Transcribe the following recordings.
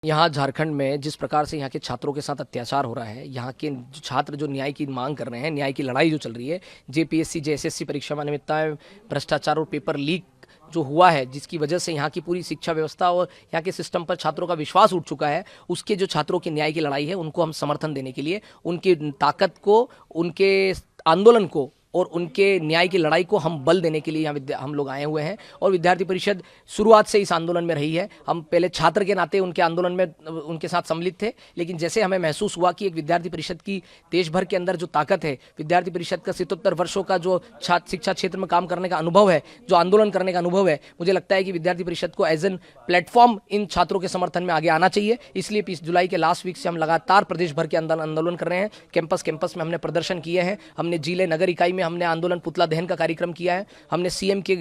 यहाँ झारखंड में जिस प्रकार से यहाँ के छात्रों के साथ अत्याचार हो रहा है, यहाँ के छात्र जो न्याय की मांग कर रहे हैं, न्याय की लड़ाई जो चल रही है, जेपीएससी जेएसएससी परीक्षा में अनियमितताएं, भ्रष्टाचार और पेपर लीक जो हुआ है, जिसकी वजह से यहाँ की पूरी शिक्षा व्यवस्था और यहाँ के सिस्टम पर छात्रों का विश्वास उठ चुका है, उसके जो छात्रों की न्याय की लड़ाई है, उनको हम समर्थन देने के लिए, उनकी ताकत को, उनके आंदोलन को और उनके न्याय की लड़ाई को हम बल देने के लिए यहाँ हम लोग आए हुए हैं। और विद्यार्थी परिषद शुरुआत से इस आंदोलन में रही है। हम पहले छात्र के नाते उनके आंदोलन में उनके साथ सम्मिलित थे, लेकिन जैसे हमें महसूस हुआ कि एक विद्यार्थी परिषद की देश भर के अंदर जो ताकत है, विद्यार्थी परिषद का 77 वर्षों का जो शिक्षा क्षेत्र में काम करने का अनुभव है, जो आंदोलन करने का अनुभव है, मुझे लगता है कि विद्यार्थी परिषद को एज एन प्लेटफॉर्म इन छात्रों के समर्थन में आगे आना चाहिए। इसलिए 20 जुलाई के लास्ट वीक से हम लगातार प्रदेश भर के अंदर आंदोलन कर रहे हैं। कैंपस में हमने प्रदर्शन किए हैं, हमने जिले नगर इकाई में हमने आंदोलन पुतला दहन का कार्यक्रम किया है, हमने सीएम के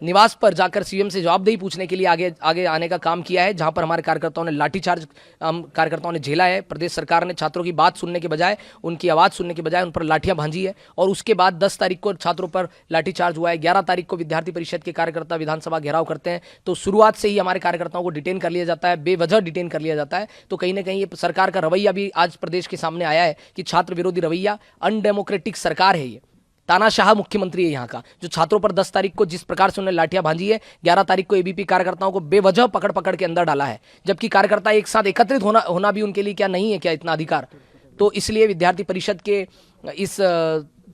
निवास पर जाकर सीएम से जवाबदेही पूछने के लिए आगे आने का काम किया है, जहां पर हमारे कार्यकर्ताओं ने लाठीचार्ज कार्यकर्ताओं ने झेला है। प्रदेश सरकार ने छात्रों की बात सुनने के बजाय, उनकी आवाज सुनने के बजाय उन पर लाठियां भांजी है। और उसके बाद 10 तारीख को छात्रों पर लाठीचार्ज हुआ है। 11 तारीख को विद्यार्थी परिषद के कार्यकर्ता विधानसभा घेराव करते हैं, तो शुरुआत से ही हमारे कार्यकर्ताओं को डिटेन कर लिया जाता है, बेवजह डिटेन कर लिया जाता है। तो कहीं ना कहीं ये सरकार का रवैया भी आज प्रदेश के सामने आया है कि छात्र विरोधी रवैया, अनडेमोक्रेटिक सरकार है। ये तानाशाह मुख्यमंत्री है यहाँ का, जो छात्रों पर 10 तारीख को जिस प्रकार से उन्होंने लाठियां भांजी है, 11 तारीख को एबीपी कार्यकर्ताओं को बेवजह पकड़ के अंदर डाला है, जबकि कार्यकर्ता एक साथ एकत्रित होना भी उनके लिए क्या नहीं है क्या इतना अधिकार। तो इसलिए विद्यार्थी परिषद के इस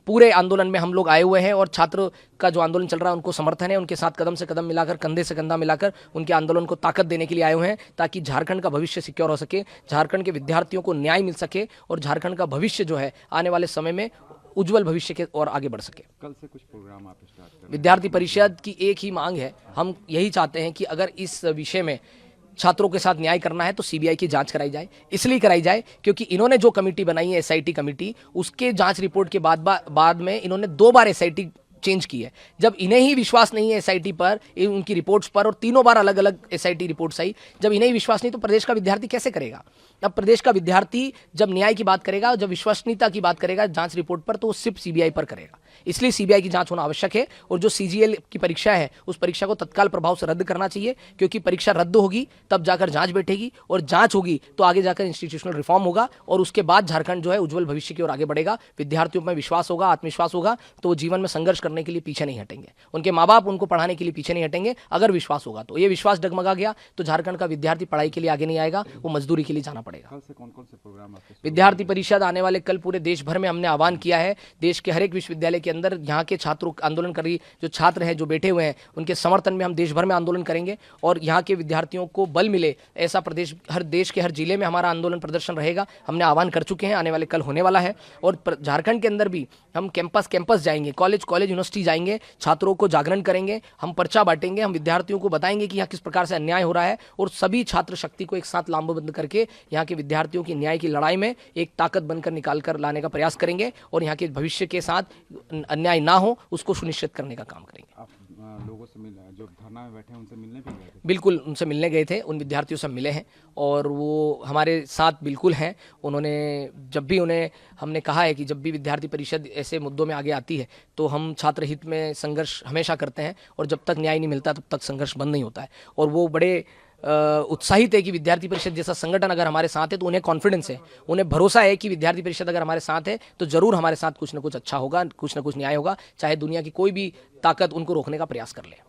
पूरे आंदोलन में हम लोग आए हुए हैं और छात्र का जो आंदोलन चल रहा है उनको समर्थन है, उनके साथ कदम से कदम मिलाकर, कंधे से कंधा मिलाकर उनके आंदोलन को ताकत देने के लिए आए हुए हैं, ताकि झारखंड का भविष्य सिक्योर हो सके, झारखंड के विद्यार्थियों को न्याय मिल सके और झारखंड का भविष्य जो है आने वाले समय में उज्जवल भविष्य के और आगे बढ़ सके। कल से कुछ प्रोग्राम आप स्टार्ट कर रहे हैं? विद्यार्थी परिषद की एक ही मांग है, हम यही चाहते हैं कि अगर इस विषय में छात्रों के साथ न्याय करना है तो सीबीआई की जांच कराई जाए। इसलिए कराई जाए क्योंकि इन्होंने जो कमेटी बनाई है, एसआईटी कमेटी, उसके जांच रिपोर्ट के बाद में इन्होंने 2 बार एसआईटी चेंज की है। जब इन्हें ही विश्वास नहीं है एसआईटी पर, उनकी रिपोर्ट्स पर, और 3 बार अलग अलग एसआईटी रिपोर्ट्स आई, जब इन्हें ही विश्वास नहीं तो प्रदेश का विद्यार्थी कैसे करेगा? अब प्रदेश का विद्यार्थी जब न्याय की बात करेगा, जब विश्वसनीयता की बात करेगा जांच रिपोर्ट पर, तो वो सिर्फ सीबीआई पर करेगा। इसलिए सीबीआई की जांच होना आवश्यक है। और जो सीजीएल की परीक्षा है, उस परीक्षा को तत्काल प्रभाव से रद्द करना चाहिए, क्योंकि परीक्षा रद्द होगी तब जाकर जांच बैठेगी, और जांच होगी तो आगे जाकर इंस्टीट्यूशनल रिफॉर्म होगा, और उसके बाद झारखंड जो है उज्जवल भविष्य की ओर आगे बढ़ेगा। विद्यार्थियों में विश्वास होगा, आत्मविश्वास होगा, तो वो जीवन में संघर्ष करने के लिए पीछे नहीं हटेंगे। उनके माँ बाप उनको पढ़ाने के लिए पीछे नहीं हटेंगे अगर विश्वास होगा। तो ये विश्वास डगमगा गया तो झारखंड का विद्यार्थी पढ़ाई के लिए आगे नहीं आएगा, वो मजदूरी के लिए जाना पड़ेगा। कल से कौन-कौन से प्रोग्राम आपके? विद्यार्थी परिषद आने वाले कल पूरे देश भर में हमने आह्वान किया है। देश के हर एक विश्वविद्यालय के अंदर यहाँ के छात्रों आंदोलन कर रही जो छात्र हैं, जो बैठे हुए हैं, उनके समर्थन में हम देश भर में आंदोलन करेंगे और यहाँ के विद्यार्थियों को बल मिले ऐसा देश के हर जिले में हमारा आंदोलन प्रदर्शन रहेगा। हमने आह्वान कर चुके हैं, आने वाले कल होने वाला है। और झारखंड के अंदर भी हम कैंपस जाएंगे, कॉलेज यूनिवर्सिटी जाएंगे, छात्रों को जागरण करेंगे, हम पर्चा बांटेंगे, हम विद्यार्थियों को बताएंगे कि यहाँ किस प्रकार से अन्याय हो रहा है, और सभी छात्र शक्ति को एक साथ लामबंद करके यहाँ के विद्यार्थियों की न्याय की लड़ाई में एक ताकत बनकर निकाल कर लाने का प्रयास करेंगे, और यहाँ के भविष्य के साथ अन्याय ना हो उसको सुनिश्चित करने का काम करेंगे। आप लोगों से मिले, जो धरना में बैठे हैं, उनसे मिलने भी गए थे? बिल्कुल, उनसे मिलने गए थे, उन विद्यार्थियों से मिले हैं और वो हमारे साथ बिल्कुल हैं। उन्होंने जब भी उन्हें हमने कहा है कि जब भी विद्यार्थी परिषद ऐसे मुद्दों में आगे आती है तो हम छात्र हित में संघर्ष हमेशा करते हैं, और जब तक न्याय नहीं मिलता तब तक संघर्ष बंद नहीं होता है। और वो बड़े उत्साहित है कि विद्यार्थी परिषद जैसा संगठन अगर हमारे साथ है तो उन्हें कॉन्फिडेंस है, उन्हें भरोसा है कि विद्यार्थी परिषद अगर हमारे साथ है तो जरूर हमारे साथ कुछ ना कुछ अच्छा होगा, कुछ ना कुछ न्याय होगा, चाहे दुनिया की कोई भी ताकत उनको रोकने का प्रयास कर ले।